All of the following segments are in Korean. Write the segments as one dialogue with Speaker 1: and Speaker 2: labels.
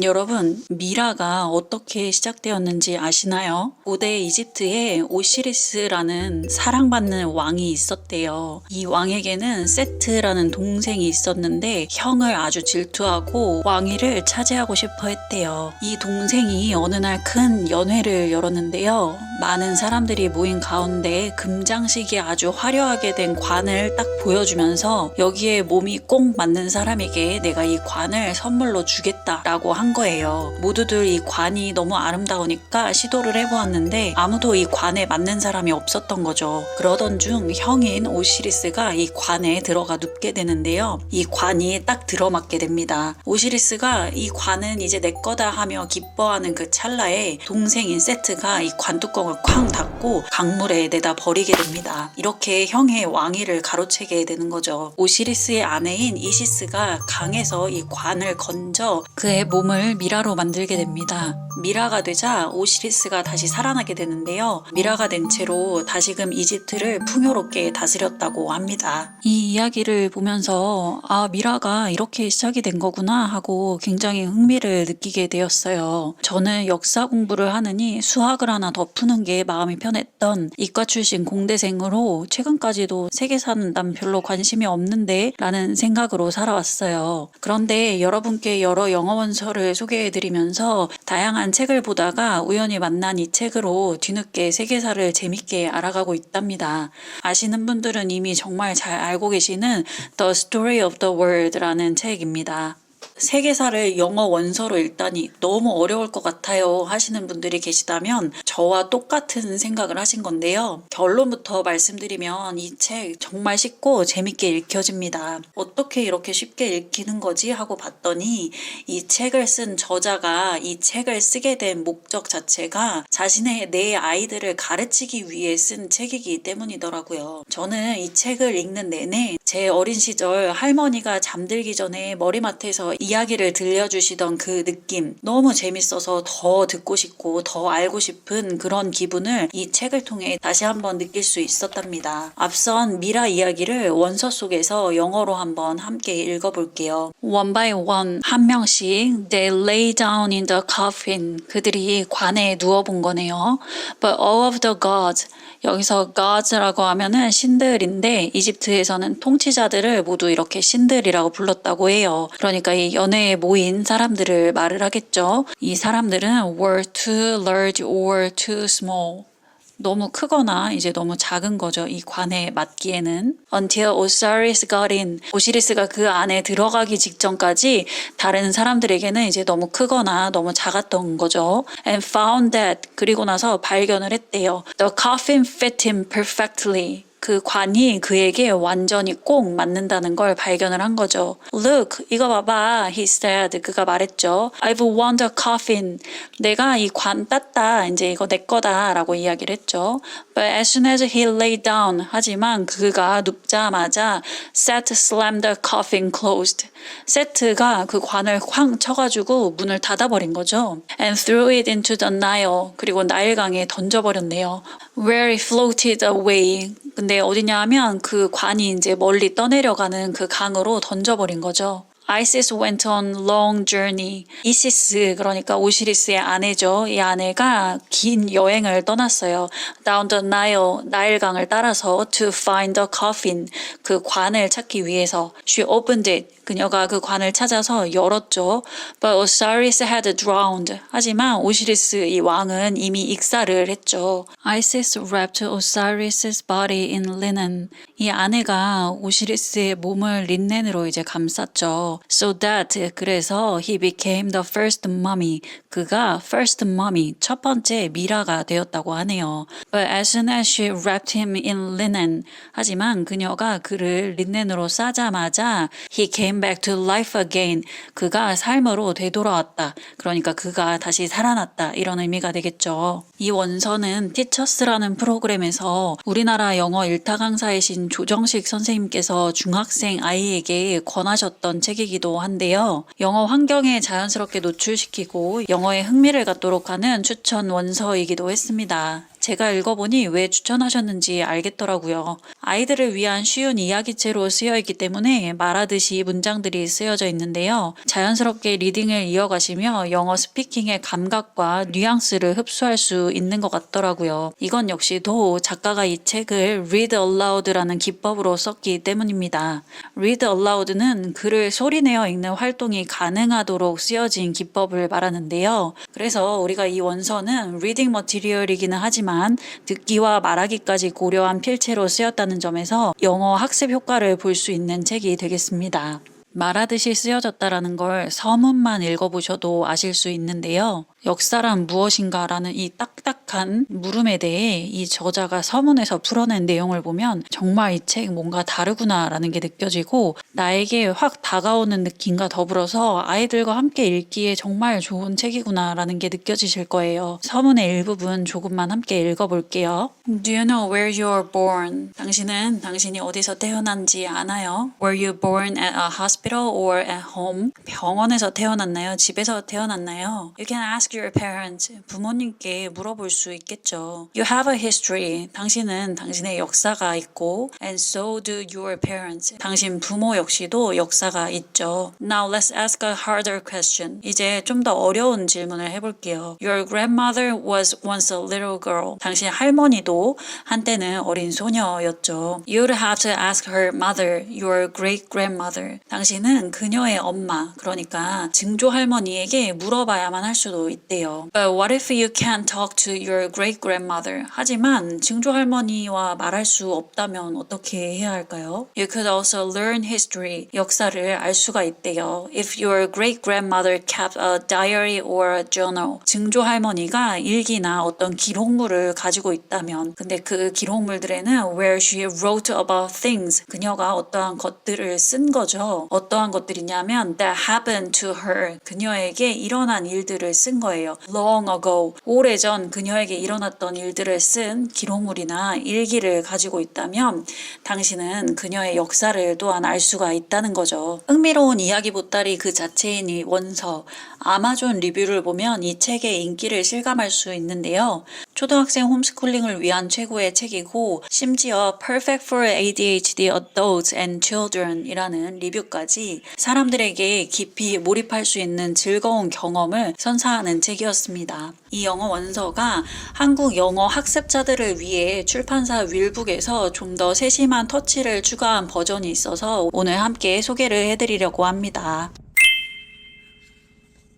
Speaker 1: 여러분, 미라가 어떻게 시작되었는지 아시나요? 고대 이집트에 오시리스라는 사랑받는 왕이 있었대요. 이 왕에게는 세트라는 동생이 있었는데 형을 아주 질투하고 왕위를 차지하고 싶어 했대요. 이 동생이 어느 날 큰 연회를 열었는데요. 많은 사람들이 모인 가운데 금장식이 아주 화려하게 된 관을 딱 보여주면서 여기에 몸이 꼭 맞는 사람에게 내가 이 관을 선물로 주겠다라고 한 거예요. 모두들 이 관이 너무 아름다우니까 시도를 해보았는데 아무도 이 관에 맞는 사람이 없었던 거죠. 그러던 중 형인 오시리스가 이 관에 들어가 눕게 되는데요. 이 관이 딱 들어맞게 됩니다. 오시리스가 이 관은 이제 내 거다 하며 기뻐하는 그 찰나에 동생인 세트가 이 관뚜껑을 쾅 닫고 강물에 내다 버리게 됩니다. 이렇게 형의 왕위를 가로채게 되는 거죠. 오시리스의 아내인 이시스가 강에서 이 관을 건져 그의 몸을 미라로 만들게 됩니다. 미라가 되자 오시리스가 다시 살아나게 되는데요. 미라가 된 채로 다시금 이집트를 풍요롭게 다스렸다고 합니다. 이 이야기를 보면서 미라가 이렇게 시작이 된 거구나 하고 굉장히 흥미를 느끼게 되었어요. 저는 역사 공부를 하느니 수학을 하나 더 푸는 게 마음이 편했던 이과 출신 공대생으로 최근까지도 세계사는 난 별로 관심이 없는데 라는 생각으로 살아왔어요. 그런데 여러분께 여러 영어 원서를 소개해드리면서 다양한 책을 보다가 우연히 만난 이 책으로 뒤늦게 세계사를 재밌게 알아가고 있답니다. 아시는 분들은 이미 정말 잘 알고 계시는 The Story of the World라는 책입니다. 세계사를 영어 원서로 읽다니 너무 어려울 것 같아요 하시는 분들이 계시다면 저와 똑같은 생각을 하신 건데요. 결론부터 말씀드리면 이 책 정말 쉽고 재밌게 읽혀집니다. 어떻게 이렇게 쉽게 읽히는 거지 하고 봤더니 이 책을 쓴 저자가 이 책을 쓰게 된 목적 자체가 자신의 내 아이들을 가르치기 위해 쓴 책이기 때문이더라고요. 저는 이 책을 읽는 내내 제 어린 시절 할머니가 잠들기 전에 머리맡에서 이야기를 들려주시던 그 느낌 너무 재밌어서 더 듣고 싶고 더 알고 싶은 그런 기분을 이 책을 통해 다시 한번 느낄 수 있었답니다. 앞선 미라 이야기를 원서 속에서 영어로 한번 함께 읽어볼게요. One by one 한 명씩 they lay down in the coffin 그들이 관에 누워본 거네요. But all of the gods 여기서 gods라고 하면은 신들인데 이집트에서는 통치자들을 모두 이렇게 신들이라고 불렀다고 해요. 그러니까 이 연회에 모인 사람들을 말을 하겠죠. 이 사람들은 were too large or too small. 너무 크거나 이제 너무 작은 거죠. 이 관에 맞기에는. Until Osiris got in. 오시리스가 그 안에 들어가기 직전까지 다른 사람들에게는 이제 너무 크거나 너무 작았던 거죠. And found that. 그리고 나서 발견을 했대요. The coffin fit him perfectly. 그 관이 그에게 완전히 꼭 맞는다는 걸 발견을 한 거죠. Look, 이거 봐봐, he said. 그가 말했죠. I've won the coffin. 내가 이 관 땄다. 이제 이거 내 거다. 라고 이야기를 했죠. But as soon as he lay down. 하지만 그가 눕자마자 Seth slammed the coffin closed. 세트가 그 관을 쾅 쳐가지고 문을 닫아버린 거죠. And threw it into the Nile. 그리고 나일강에 던져버렸네요. Where it floated away. 근데 어디냐 하면 그 관이 이제 멀리 떠내려가는 그 강으로 던져버린 거죠. Isis went on long journey. 이시스 그러니까 오시리스의 아내죠. 이 아내가 긴 여행을 떠났어요. Down the Nile, 나일강을 따라서 to find the coffin. 그 관을 찾기 위해서. She opened it. 그녀가 그 관을 찾아서 열었죠. But Osiris had drowned. 하지만 오시리스 이 왕은 이미 익사를 했죠. Isis wrapped Osiris's body in linen. 이 아내가 오시리스의 몸을 린넨으로 이제 감쌌죠. So that 그래서 he became the first mummy. 그가 first mummy 첫 번째 미라가 되었다고 하네요. But as soon as she wrapped him in linen. 하지만 그녀가 그를 린넨으로 싸자마자 he came back to life again. 그가 삶으로 되돌아왔다. 그러니까 그가 다시 살아났다. 이런 의미가 되겠죠. 이 원서는 티처스라는 프로그램에서 우리나라 영어 일타 강사이신 조정식 선생님께서 중학생 아이에게 권하셨던 책이기도 한데요. 영어 환경에 자연스럽게 노출시키고 영어에 흥미를 갖도록 하는 추천 원서이기도 했습니다. 제가 읽어보니 왜 추천하셨는지 알겠더라고요. 아이들을 위한 쉬운 이야기체로 쓰여있기 때문에 말하듯이 문장들이 쓰여져 있는데요. 자연스럽게 리딩을 이어가시며 영어 스피킹의 감각과 뉘앙스를 흡수할 수 있는 것 같더라고요. 이건 역시도 작가가 이 책을 read aloud라는 기법으로 썼기 때문입니다. read aloud는 글을 소리내어 읽는 활동이 가능하도록 쓰여진 기법을 말하는데요. 그래서 우리가 이 원서는 리딩 머티리얼이기는 하지만 듣기와 말하기까지 고려한 필체로 쓰였다는 점에서 영어 학습 효과를 볼 수 있는 책이 되겠습니다. 말하듯이 쓰여졌다라는 걸 서문만 읽어보셔도 아실 수 있는데요. 역사란 무엇인가 라는 이 딱딱한 물음에 대해 이 저자가 서문에서 풀어낸 내용을 보면 정말 이 책 뭔가 다르구나 라는 게 느껴지고 나에게 확 다가오는 느낌과 더불어서 아이들과 함께 읽기에 정말 좋은 책이구나 라는 게 느껴지실 거예요. 서문의 일부분 조금만 함께 읽어볼게요. Do you know where you were born? 당신은 당신이 어디서 태어난지 아나요? Were you born at a hospital or at home? 병원에서 태어났나요? 집에서 태어났나요? You can ask your parents. 부모님께 물어볼 수 있겠죠. You have a history. 당신은 당신의 역사가 있고 and so do your parents. 당신 부모 역시도 역사가 있죠. Now let's ask a harder question. 이제 좀 더 어려운 질문을 해볼게요. Your grandmother was once a little girl. 당신 할머니도 한때는 어린 소녀였죠. You'd have to ask her mother, your great grandmother. 당신은 그녀의 엄마, 그러니까 증조 할머니에게 물어봐야만 할 수도 있대요. But what if you can't talk to your great grandmother? 하지만 증조 할머니와 말할 수 없다면 어떻게 해야 할까요? You could also learn history. 역사를 알 수가 있대요. If your great grandmother kept a diary or a journal. 증조 할머니가 일기나 어떤 기록물을 가지고 있다면, 근데 그 기록물들에는 where she wrote about things. 그녀가 어떠한 것들을 쓴 거죠. 어떠한 것들이냐면 that happened to her. 그녀에게 일어난 일들을 쓴 거예요. Long ago. 오래전 그녀에게 일어났던 일들을 쓴 기록물이나 일기를 가지고 있다면 당신은 그녀의 역사를 또한 알 수가 있다는 거죠. 흥미로운 이야기 보따리 그 자체인 이 원서. 아마존 리뷰를 보면 이 책의 인기를 실감할 수 있는데요. 초등학생 홈스쿨링을 위한 최고의 책이고 심지어 Perfect for ADHD Adults and Children 이라는 리뷰까지 사람들에게 깊이 몰입할 수 있는 즐거운 경험을 선사하는 책이었습니다. 이 영어 원서가 한국 영어 학습자들을 위해 출판사 윌북에서 좀 더 세심한 터치를 추가한 버전이 있어서 오늘 함께 소개를 해드리려고 합니다.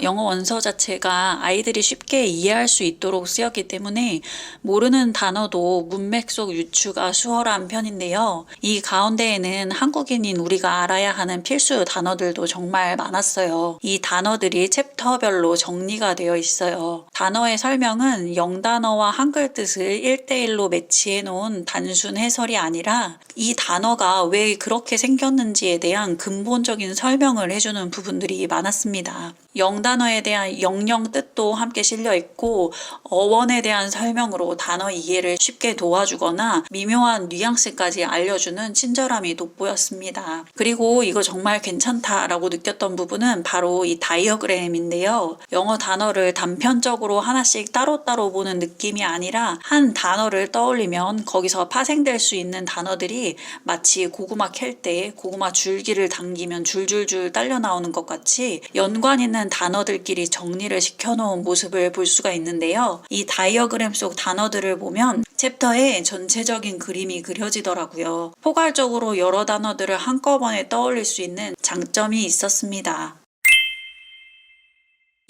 Speaker 1: 영어 원서 자체가 아이들이 쉽게 이해할 수 있도록 쓰였기 때문에 모르는 단어도 문맥 속 유추가 수월한 편인데요. 이 가운데에는 한국인인 우리가 알아야 하는 필수 단어들도 정말 많았어요. 이 단어들이 챕터별로 정리가 되어 있어요. 단어의 설명은 영단어와 한글 뜻을 1대1로 매치해 놓은 단순 해설이 아니라 이 단어가 왜 그렇게 생겼는지에 대한 근본적인 설명을 해주는 부분들이 많았습니다. 영단어에 대한 영영 뜻도 함께 실려 있고 어원에 대한 설명으로 단어 이해를 쉽게 도와주거나 미묘한 뉘앙스까지 알려주는 친절함이 돋보였습니다. 그리고 이거 정말 괜찮다라고 느꼈던 부분은 바로 이 다이어그램인데요. 영어 단어를 단편적으로 하나씩 따로따로 보는 느낌이 아니라 한 단어를 떠올리면 거기서 파생될 수 있는 단어들이 마치 고구마 캘 때 고구마 줄기를 당기면 줄줄줄 딸려 나오는 것 같이 연관 있는 단어들끼리 정리를 시켜놓은 모습을 볼 수가 있는데요. 이 다이어그램 속 단어들을 보면 챕터에 전체적인 그림이 그려지더라고요. 포괄적으로 여러 단어들을 한꺼번에 떠올릴 수 있는 장점이 있었습니다.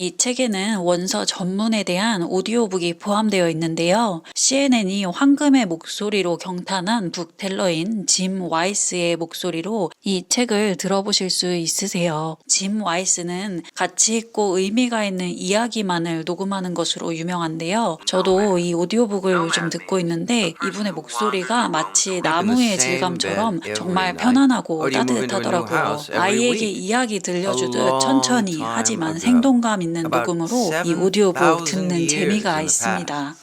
Speaker 1: 이 책에는 원서 전문에 대한 오디오북이 포함되어 있는데요. CNN이 황금의 목소리로 경탄한 북텔러인 짐 와이스의 목소리로 이 책을 들어보실 수 있으세요. 짐 와이스는 가치 있고 의미가 있는 이야기만을 녹음하는 것으로 유명한데요. 저도 이 오디오북을 요즘 듣고 있는데 이분의 목소리가 마치 나무의 질감처럼 정말 편안하고 따뜻하더라고요. 아이에게 이야기 들려주듯 천천히 하지만 생동감 있는 녹음으로 이 오디오북 듣는 재미가 있습니다.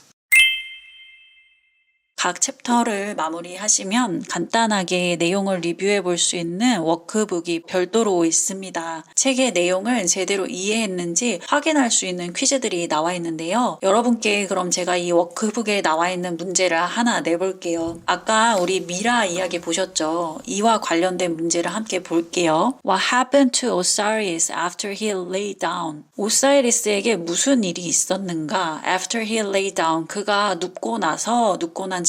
Speaker 1: 각 챕터를 마무리하시면 간단하게 내용을 리뷰해 볼 수 있는 워크북이 별도로 있습니다. 책의 내용을 제대로 이해했는지 확인할 수 있는 퀴즈들이 나와 있는데요. 여러분께 그럼 제가 이 워크북에 나와 있는 문제를 하나 내볼게요. 아까 우리 미라 이야기 보셨죠? 이와 관련된 문제를 함께 볼게요. What happened to Osiris after he lay down? 오사이리스에게 무슨 일이 있었는가? After he lay down. 그가 눕고 난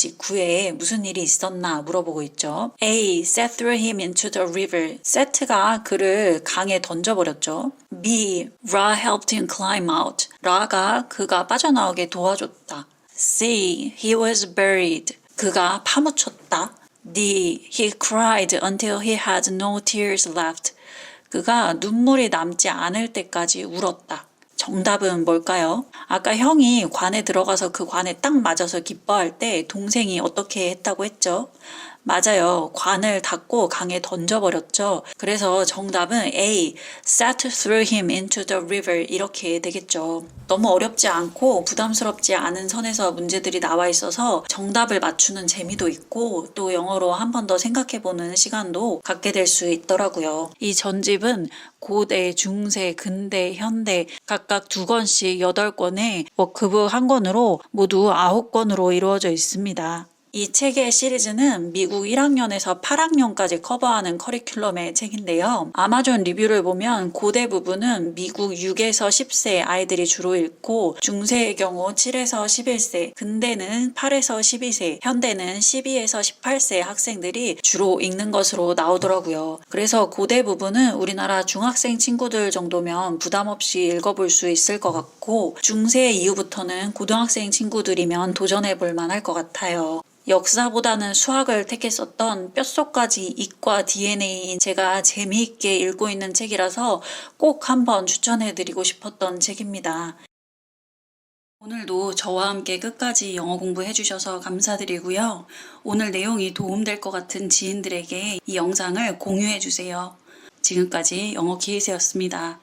Speaker 1: 직후에 무슨 일이 있었나 물어보고 있죠. A. Set threw him into the river. 세트가 그를 강에 던져버렸죠. B. Ra helped him climb out. 라가 그가 빠져나오게 도와줬다. C. He was buried. 그가 파묻혔다. D. He cried until he had no tears left. 그가 눈물이 남지 않을 때까지 울었다. 정답은 뭘까요? 아까 형이 관에 들어가서 그 관에 딱 맞아서 기뻐할 때 동생이 어떻게 했다고 했죠? 맞아요. 관을 닫고 강에 던져버렸죠. 그래서 정답은 A. Set threw him into the river 이렇게 되겠죠. 너무 어렵지 않고 부담스럽지 않은 선에서 문제들이 나와 있어서 정답을 맞추는 재미도 있고 또 영어로 한 번 더 생각해보는 시간도 갖게 될 수 있더라고요. 이 전집은 고대, 중세, 근대, 현대 각각 2권씩 8권에 워크북 1권으로 모두 9권으로 이루어져 있습니다. 이 책의 시리즈는 미국 1학년에서 8학년까지 커버하는 커리큘럼의 책인데요. 아마존 리뷰를 보면 고대 부분은 미국 6에서 10세 아이들이 주로 읽고 중세의 경우 7에서 11세, 근대는 8에서 12세, 현대는 12에서 18세 학생들이 주로 읽는 것으로 나오더라고요. 그래서 고대 부분은 우리나라 중학생 친구들 정도면 부담 없이 읽어볼 수 있을 것 같고 중세 이후부터는 고등학생 친구들이면 도전해볼 만할 것 같아요. 역사보다는 수학을 택했었던 뼛속까지 이과 DNA인 제가 재미있게 읽고 있는 책이라서 꼭 한번 추천해드리고 싶었던 책입니다. 오늘도 저와 함께 끝까지 영어 공부해주셔서 감사드리고요. 오늘 내용이 도움될 것 같은 지인들에게 이 영상을 공유해주세요. 지금까지 영어 키이스였습니다.